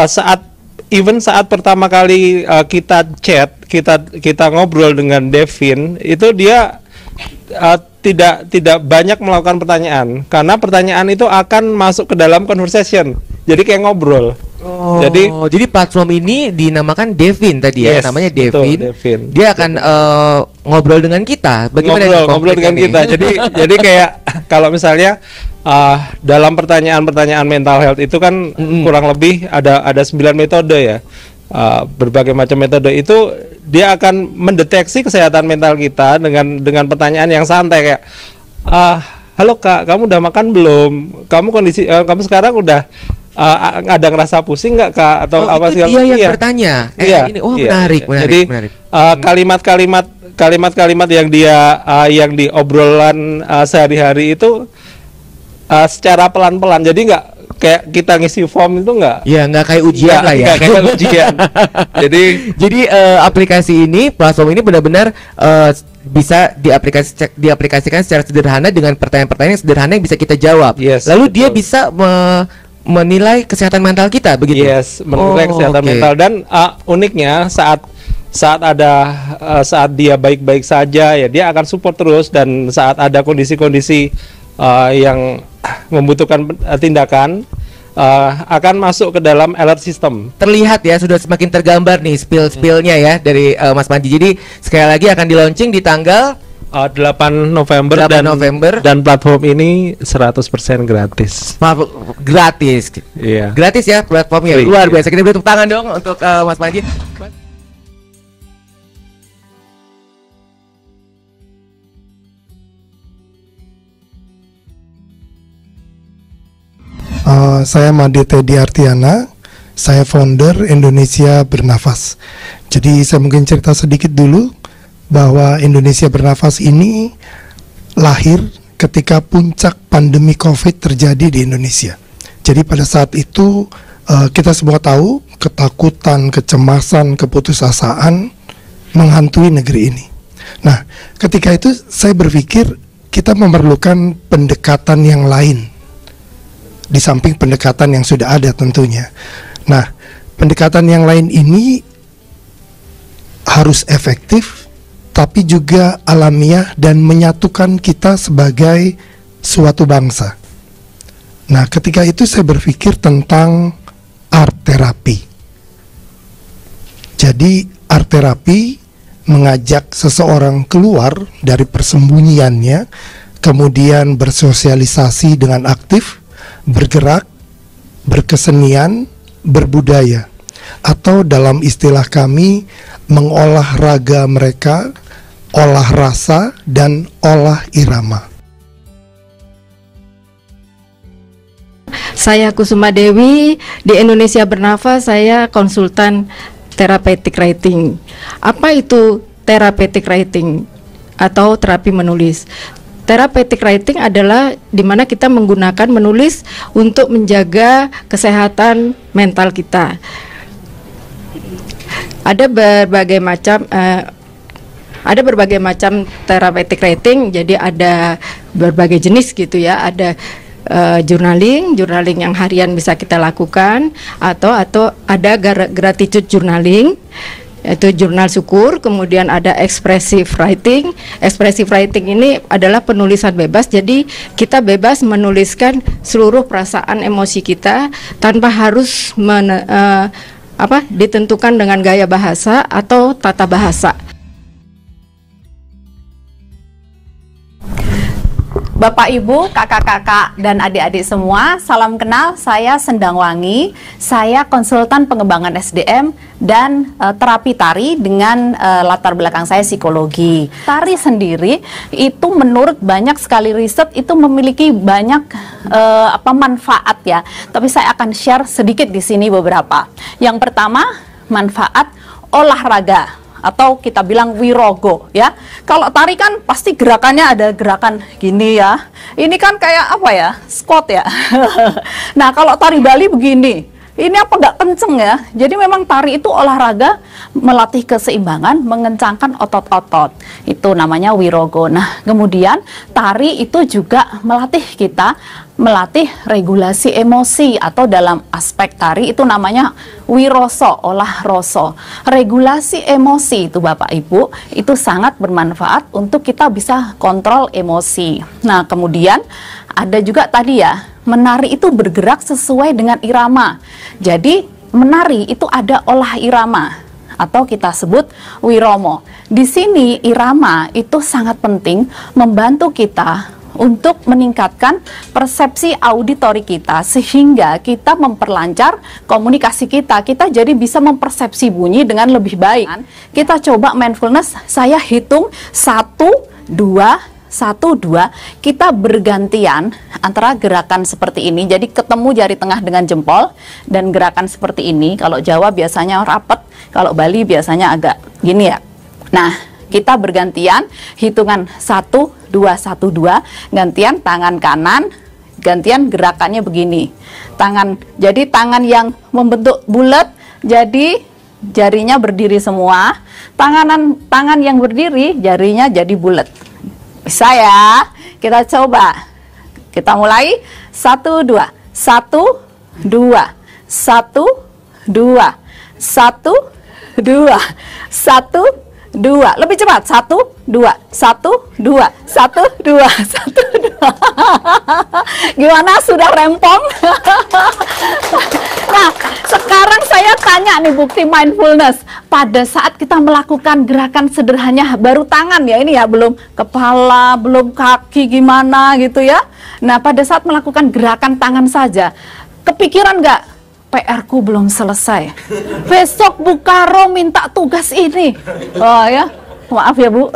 saat pertama kali kita chat, kita ngobrol dengan Devin, itu dia tidak banyak melakukan pertanyaan, karena pertanyaan itu akan masuk ke dalam conversation. Jadi kayak ngobrol. Jadi platform ini dinamakan Devin tadi ya, Yes, namanya betul, Devin. Devin. Dia akan ngobrol dengan kita. Bagaimana nih ngobrol dengan konkretnya kita. nih? Jadi kayak kalau misalnya dalam pertanyaan mental health itu kan kurang lebih ada 9 metode ya. Berbagai macam metode itu dia akan mendeteksi kesehatan mental kita dengan pertanyaan yang santai kayak halo Kak, kamu udah makan belum? Kamu sekarang udah ada ngerasa pusing nggak Kak, atau apa itu segala dia yang iya. bertanya. Iya, Ini iya, menarik, iya. menarik, Jadi menarik. kalimat-kalimat yang di obrolan sehari-hari itu secara pelan-pelan. Jadi nggak kayak kita ngisi form itu nggak. Ya, nggak kayak ujian lah ya. Nggak kayak ujian. Jadi aplikasi ini, platform ini benar-benar bisa diaplikasikan secara sederhana dengan pertanyaan-pertanyaan yang sederhana yang bisa kita jawab. Yes, Lalu dia betul. bisa menilai kesehatan mental kita, begitu? Yes, menilai kesehatan oke. mental. Dan uniknya saat dia baik-baik saja ya dia akan support terus, dan saat ada kondisi-kondisi yang membutuhkan tindakan akan masuk ke dalam alert system. Terlihat ya, sudah semakin tergambar nih spill-spillnya ya dari Mas Panji. Jadi sekali lagi akan di launching di tanggal 8 November 8 November. dan platform ini 100% gratis. Gratis. Iya. Gratis ya platformnya. Free, Luar iya. biasa. Kita beri tepuk tangan dong untuk Mas Panji. Saya Made Teddy Artiana, saya founder Indonesia Bernafas. Jadi saya mungkin cerita sedikit dulu bahwa Indonesia Bernafas ini lahir ketika puncak pandemi COVID terjadi di Indonesia. Jadi pada saat itu kita semua tahu ketakutan, kecemasan, keputusasaan menghantui negeri ini. Nah, ketika itu saya berpikir kita memerlukan pendekatan yang lain di samping pendekatan yang sudah ada tentunya. Nah, pendekatan yang lain ini harus efektif tapi juga alamiah dan menyatukan kita sebagai suatu bangsa. Nah, ketika itu saya berpikir tentang art terapi. Jadi art terapi mengajak seseorang keluar dari persembunyiannya, kemudian bersosialisasi dengan aktif, bergerak, berkesenian, berbudaya, atau dalam istilah kami mengolah raga mereka, olah rasa, dan olah irama. Saya Kusuma Dewi, di Indonesia Bernafas saya konsultan therapeutic writing. Apa itu therapeutic writing atau terapi menulis? Therapeutic writing adalah di mana kita menggunakan menulis untuk menjaga kesehatan mental kita. Ada berbagai macam therapeutic writing, jadi ada berbagai jenis gitu ya. Ada journaling yang harian bisa kita lakukan, atau ada gratitude journaling, yaitu jurnal syukur. Kemudian ada expressive writing. Expressive writing ini adalah penulisan bebas, jadi kita bebas menuliskan seluruh perasaan emosi kita tanpa harus ditentukan dengan gaya bahasa atau tata bahasa. Bapak, Ibu, kakak-kakak, dan adik-adik semua, salam kenal, saya Sendang Wangi. Saya konsultan pengembangan SDM dan terapi tari dengan latar belakang saya psikologi. Tari sendiri itu menurut banyak sekali riset itu memiliki banyak manfaat ya. Tapi saya akan share sedikit di sini beberapa. Yang pertama, manfaat olahraga, atau kita bilang wirogo ya. Kalau tari kan pasti gerakannya ada gerakan gini ya. Ini kan kayak apa ya? Squat ya. Nah, kalau tari Bali begini. Ini apa nggak kenceng ya? Jadi memang tari itu olahraga melatih keseimbangan, mengencangkan otot-otot. Itu namanya wirogo. Nah, kemudian tari itu juga melatih kita melatih regulasi emosi, atau dalam aspek tari itu namanya wiroso, olah roso. Regulasi emosi itu Bapak Ibu itu sangat bermanfaat untuk kita bisa kontrol emosi. Nah, kemudian ada juga tadi ya, menari itu bergerak sesuai dengan irama. Jadi menari itu ada olah irama, atau kita sebut wiromo. Di sini irama itu sangat penting membantu kita untuk meningkatkan persepsi auditori kita, sehingga kita memperlancar komunikasi kita. Kita jadi bisa mempersepsi bunyi dengan lebih baik. Kita coba mindfulness, saya hitung 1, 2, 1, 2, kita bergantian antara gerakan seperti ini, jadi ketemu jari tengah dengan jempol, dan gerakan seperti ini. Kalau Jawa biasanya rapet, kalau Bali biasanya agak gini ya. Nah, kita bergantian, hitungan 1, 2, 1, 2, gantian tangan kanan, gantian gerakannya begini. Jadi tangan yang membentuk bulat, jadi jarinya berdiri semua. Tangan yang berdiri, jarinya jadi bulat. Bisa ya? Kita coba. Kita mulai 1, 2, 1, 2, 1, 2, 1, 2, 1, 2. Lebih cepat. 1, 2, 1, 2, 1, 2, 1, 2. Gimana? Sudah rempong? Nah, sekarang saya tanya nih bukti mindfulness. Pada saat kita melakukan gerakan sederhana, baru tangan ya ini ya, belum kepala, belum kaki gimana gitu ya. Nah, pada saat melakukan gerakan tangan saja, kepikiran nggak? PR-ku belum selesai. Besok Bu Karo minta tugas ini. Oh ya, maaf ya Bu.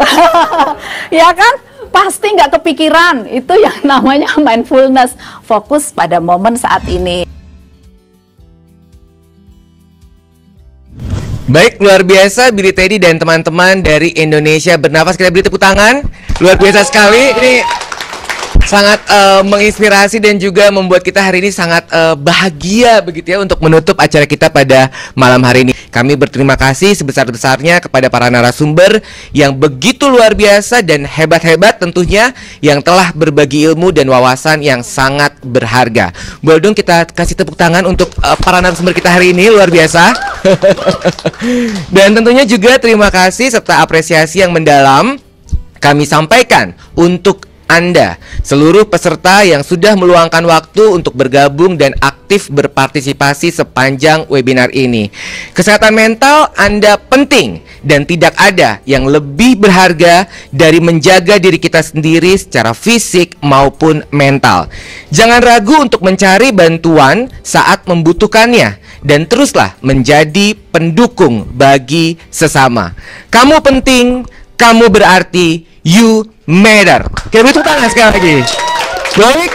Ya kan? pasti nggak kepikiran. Itu yang namanya mindfulness, fokus pada momen saat ini. Baik, luar biasa Billy Teddy dan teman-teman dari Indonesia Bernafas. Kita beri tepuk tangan. Luar biasa sekali. Ini sangat menginspirasi dan juga membuat kita hari ini sangat bahagia begitu ya untuk menutup acara kita pada malam hari ini. Kami berterima kasih sebesar-besarnya kepada para narasumber yang begitu luar biasa dan hebat-hebat tentunya, yang telah berbagi ilmu dan wawasan yang sangat berharga. Boleh dong kita kasih tepuk tangan untuk para narasumber kita hari ini, luar biasa. Dan tentunya juga terima kasih serta apresiasi yang mendalam kami sampaikan untuk Anda, seluruh peserta yang sudah meluangkan waktu untuk bergabung dan aktif berpartisipasi sepanjang webinar ini. Kesehatan mental Anda penting dan tidak ada yang lebih berharga dari menjaga diri kita sendiri secara fisik maupun mental. Jangan ragu untuk mencari bantuan saat membutuhkannya dan teruslah menjadi pendukung bagi sesama. Kamu penting, kamu berarti, you matter. Kita beri tepuk tangan sekali lagi. Baik,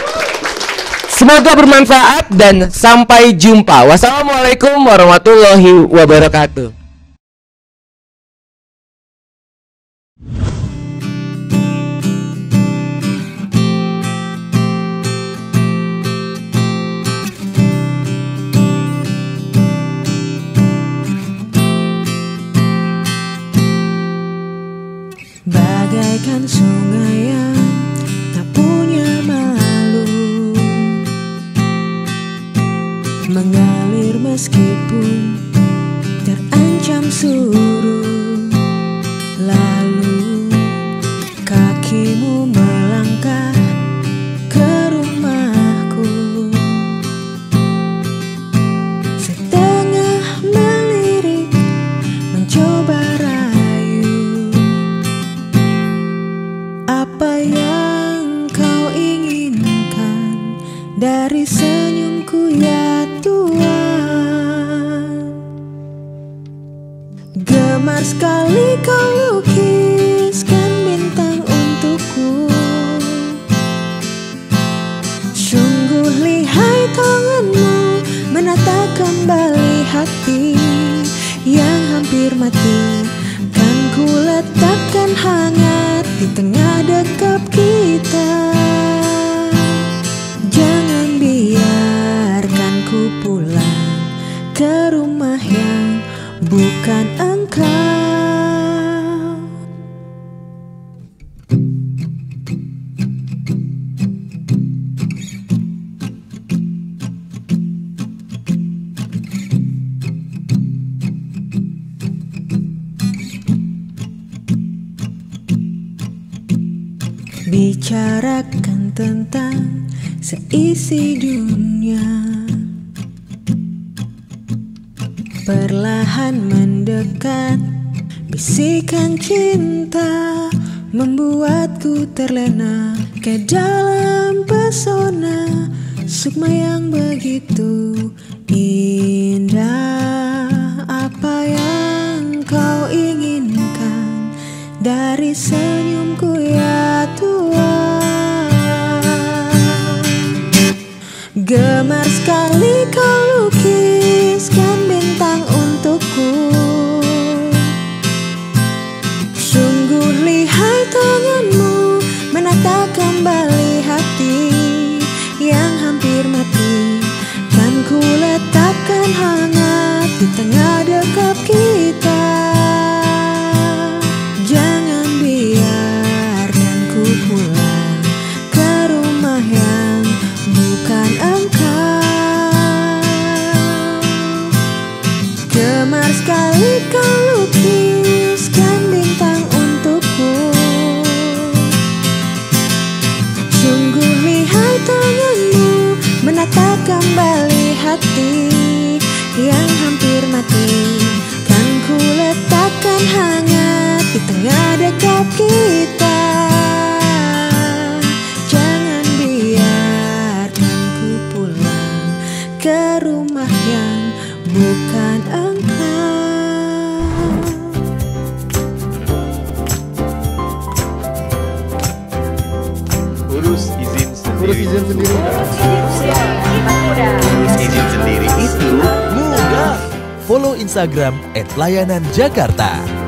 semoga bermanfaat dan sampai jumpa. Wassalamualaikum warahmatullahi wabarakatuh. Bagaikan sungai yang tak punya malu, mengalir meskipun terancam surut. Lalu kakimu melangkah ke rumahku, setengah melirik mencoba apa yang kau inginkan dari senyumku ya Tuhan. Gemar sekali kau lukiskan bintang untukku, sungguh lihai tanganmu menata kembali hati yang hampir mati. Kan ku letakkan hangat di tengah dekap kita. Jangan biarkan ku pulang ke rumah yang bukan engkau. Bicarakan tentang seisi dunia, perlahan mendekat, bisikan cinta membuatku terlena ke dalam pesona sukma yang begitu indah. Apa yang kau inginkan dari senyumku ya Tuhan. Gemar sekali kau lukiskan bintang untukku, sungguh lihai tanganmu menata kembali hati yang hampir mati. Kan ku letakkan hangat di tengah dekap kita. Jangan biarkan Instagram @layananjakarta.